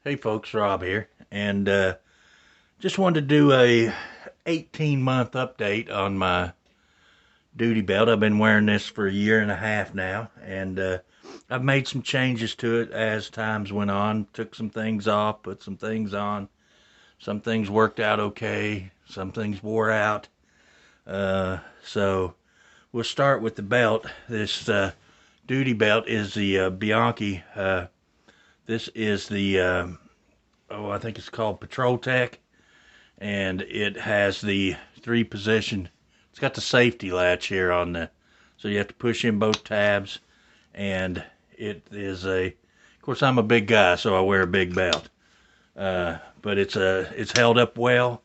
Hey folks, Rob here, and just wanted to do a 18-month update on my duty belt. I've been wearing this for a year and a half now, and I've made some changes to it as times went on. Took some things off, put some things on. Some things worked out okay, some things wore out. So we'll start with the belt. This duty belt is the Bianchi. This is the I think it's called Patrol Tech, and it has the three position. It's got the safety latch here on the, so you have to push in both tabs, and it is a. Of course, I'm a big guy, so I wear a big belt. But it's held up well.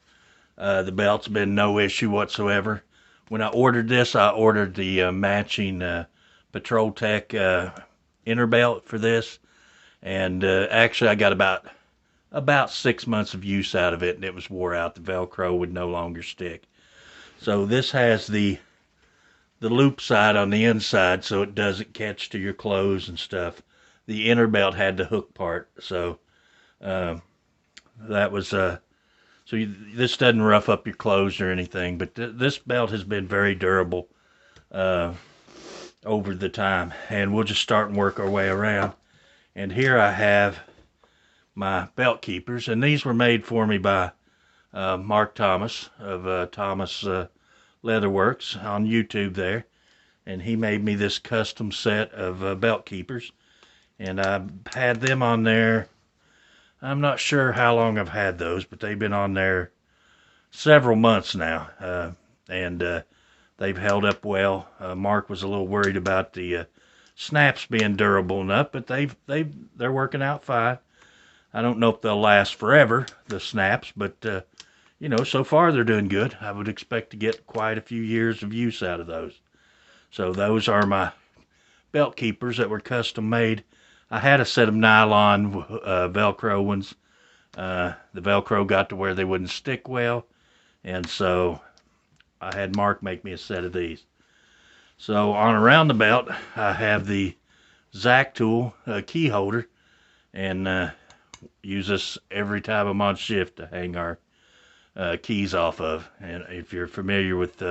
The belt's been no issue whatsoever. When I ordered this, I ordered the matching Patrol Tech inner belt for this, and actually I got about 6 months of use out of it, and it was wore out. The Velcro would no longer stick. So this has the loop side on the inside, so it doesn't catch to your clothes and stuff. The inner belt had the hook part, so that was this doesn't rough up your clothes or anything. But this belt has been very durable over the time, and we'll just start and work our way around. And here I have my belt keepers, and these were made for me by Mark Thomas of Thomas Leatherworks on YouTube there, and he made me this custom set of belt keepers, and I've had them on there. I'm not sure how long I've had those, but they've been on there several months now, and they've held up well. Mark was a little worried about the snaps being durable enough, but they're working out fine. I don't know if they'll last forever, the snaps, but so far they're doing good. I would expect to get quite a few years of use out of those. So those are my belt keepers that were custom made. I had a set of nylon Velcro ones. The Velcro got to where they wouldn't stick well, and so I had Mark make me a set of these. So on around the belt, I have the Zac tool key holder, and use this every time I'm on shift to hang our keys off of. And if you're familiar with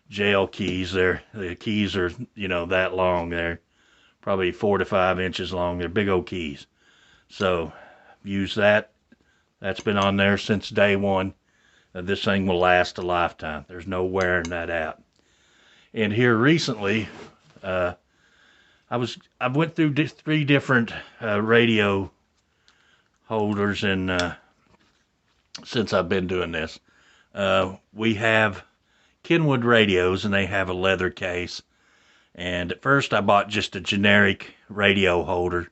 jail keys, the keys are that long. They're probably 4 to 5 inches long. They're big old keys. So use that. That's been on there since day one. This thing will last a lifetime. There's no wearing that out. And here recently, I went through 3 different radio holders, and since I've been doing this, we have Kenwood radios, and they have a leather case. And at first I bought just a generic radio holder,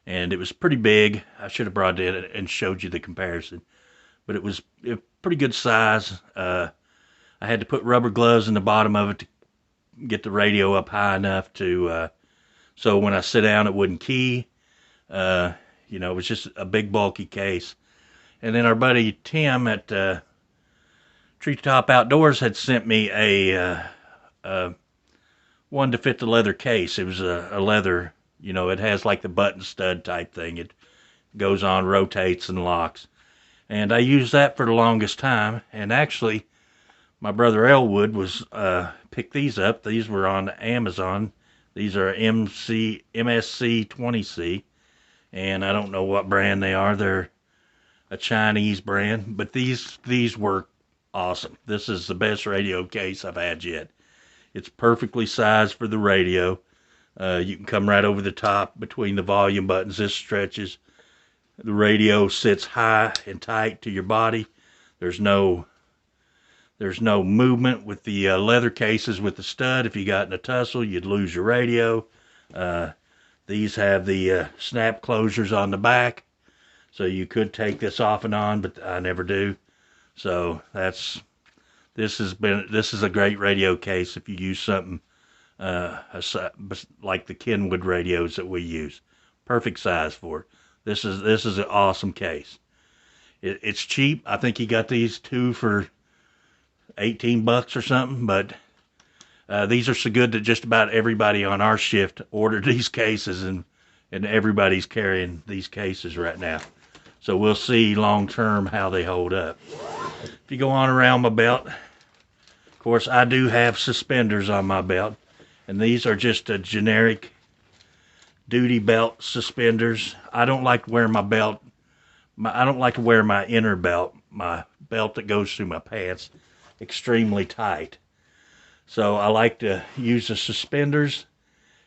and it was pretty big. I should have brought it and showed you the comparison, but it was a pretty good size. I had to put rubber gloves in the bottom of it to get the radio up high enough to so when I sit down it wouldn't key. It was just a big bulky case. And then our buddy Tim at Treetop Outdoors had sent me a one to fit the leather case. It was a leather, it has like the button stud type thing. It goes on, rotates, and locks. And I used that for the longest time. And actually, my brother Elwood was picked these up. These were on Amazon. These are MSC 20C. And I don't know what brand they are. They're a Chinese brand, but these were awesome. This is the best radio case I've had yet. It's perfectly sized for the radio. You can come right over the top between the volume buttons. This stretches. The radio sits high and tight to your body. There's no movement with the leather cases with the stud. If you got in a tussle, you'd lose your radio. These have the snap closures on the back, so you could take this off and on, but I never do. So this is a great radio case if you use something like the Kenwood radios that we use. Perfect size for it. This is an awesome case. It's cheap. I think he got these 2 for $18 or something, but these are so good that just about everybody on our shift ordered these cases, and everybody's carrying these cases right now. So we'll see long term how they hold up. If you go on around my belt, of course I do have suspenders on my belt, and these are just a generic duty belt suspenders. I don't like to wear my belt. I don't like to wear my inner belt, my belt that goes through my pants, extremely tight. So I like to use the suspenders,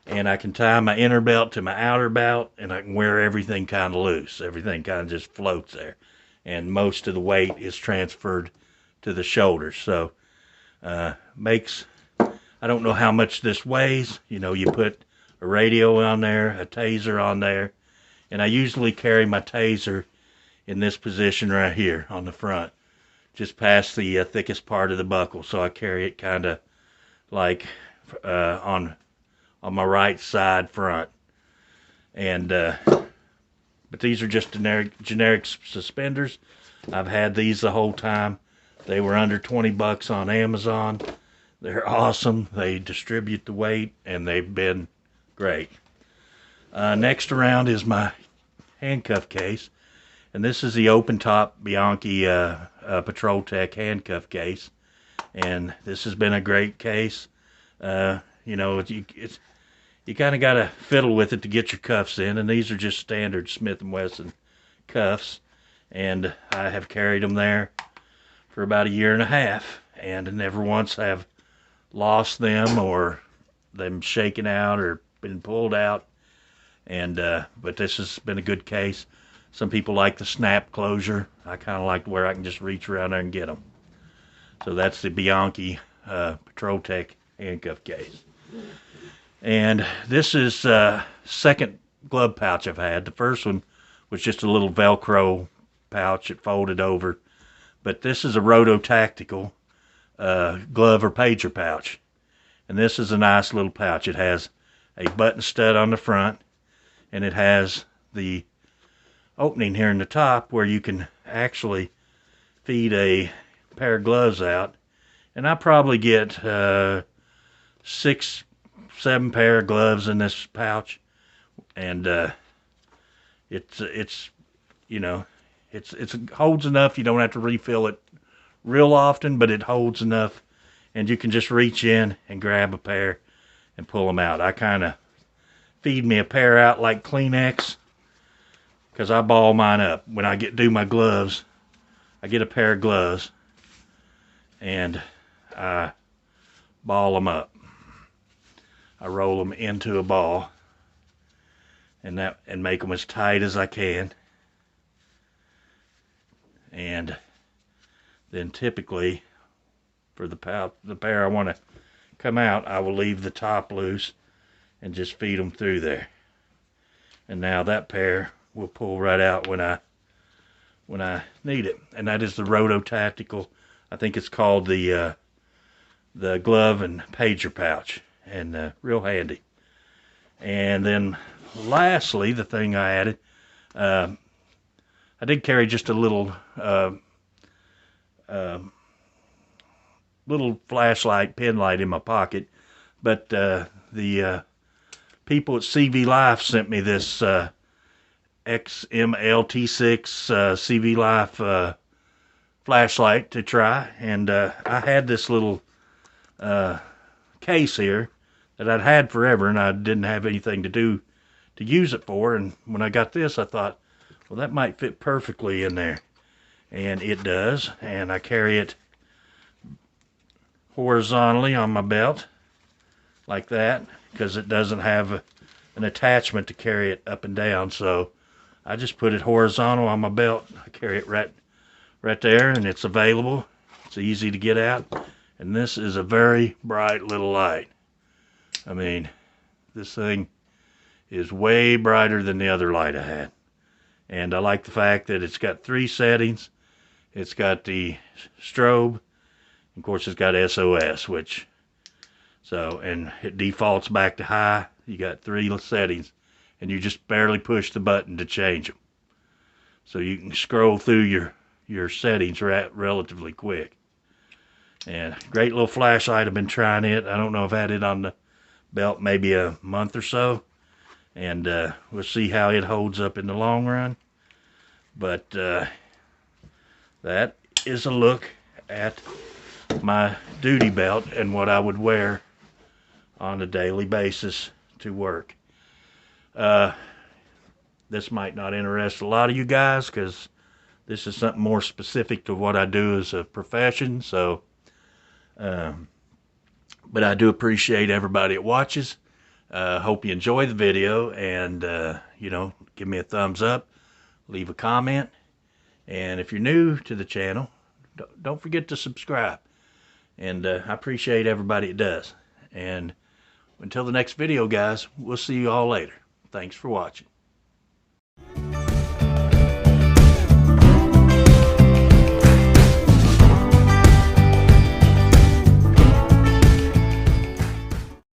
and I can tie my inner belt to my outer belt, and I can wear everything kind of loose. Everything kind of just floats there, and most of the weight is transferred to the shoulders. So makes, I don't know how much this weighs. You know, you put a radio on there, a taser on there, and I usually carry my taser in this position right here on the front, just past the thickest part of the buckle. So I carry it kind of like on my right side front. And but these are just generic suspenders. I've had these the whole time. They were under 20 bucks on Amazon. They're awesome. They distribute the weight, and they've been great. Next around is my handcuff case. And this is the open top Bianchi Patrol Tech handcuff case. And this has been a great case. You know, you kind of got to fiddle with it to get your cuffs in. And these are just standard Smith & Wesson cuffs. And I have carried them there for about a year and a half. And never once have lost them or them shaken out or been pulled out. And but this has been a good case. Some people like the snap closure. I kind of like where I can just reach around there and get them. So that's the Bianchi Patrol Tech handcuff case. And this is second glove pouch I've had. The first one was just a little Velcro pouch. It folded over. But this is a Roto Tactical glove or pager pouch. And this is a nice little pouch. It has a button stud on the front, and it has the opening here in the top where you can actually feed a pair of gloves out. And I probably get 6, 7 pair of gloves in this pouch. And it's you know, it holds enough. You don't have to refill it real often, but it holds enough, and you can just reach in and grab a pair and pull them out. I kind of feed me a pair out like Kleenex, because I ball mine up. When I do my gloves, I get a pair of gloves and I ball them up. I roll them into a ball and make them as tight as I can. And then typically for the pair I want to come out, I will leave the top loose and just feed them through there. And now that pair will pull right out when I need it. And that is the Roto Tactical. I think it's called the glove and pager pouch, and real handy. And then lastly, the thing I added, I did carry just a little flashlight, pen light in my pocket, but the people at CV Life sent me this XMLT6 CV Life flashlight to try, and I had this little case here that I'd had forever, and I didn't have anything to use it for. And when I got this, I thought, well, that might fit perfectly in there, and it does. And I carry it horizontally on my belt like that, because it doesn't have an attachment to carry it up and down. So I just put it horizontal on my belt. I carry it right there, and it's available. It's easy to get out, and this is a very bright little light. I mean, this thing is way brighter than the other light I had. And I like the fact that it's got 3 settings. It's got the strobe, of course it's got SOS, and it defaults back to high. You got 3 settings, and you just barely push the button to change them. So you can scroll through your settings relatively quick. And great little flashlight. I've been trying it. I don't know if I've had it on the belt maybe a month or so, and we'll see how it holds up in the long run. But that is a look at my duty belt and what I would wear on a daily basis to work. This might not interest a lot of you guys because this is something more specific to what I do as a profession. So, but I do appreciate everybody that watches. Hope you enjoy the video, and give me a thumbs up, leave a comment, and if you're new to the channel, don't forget to subscribe. And I appreciate everybody that does. And until the next video, guys, we'll see you all later. Thanks for watching.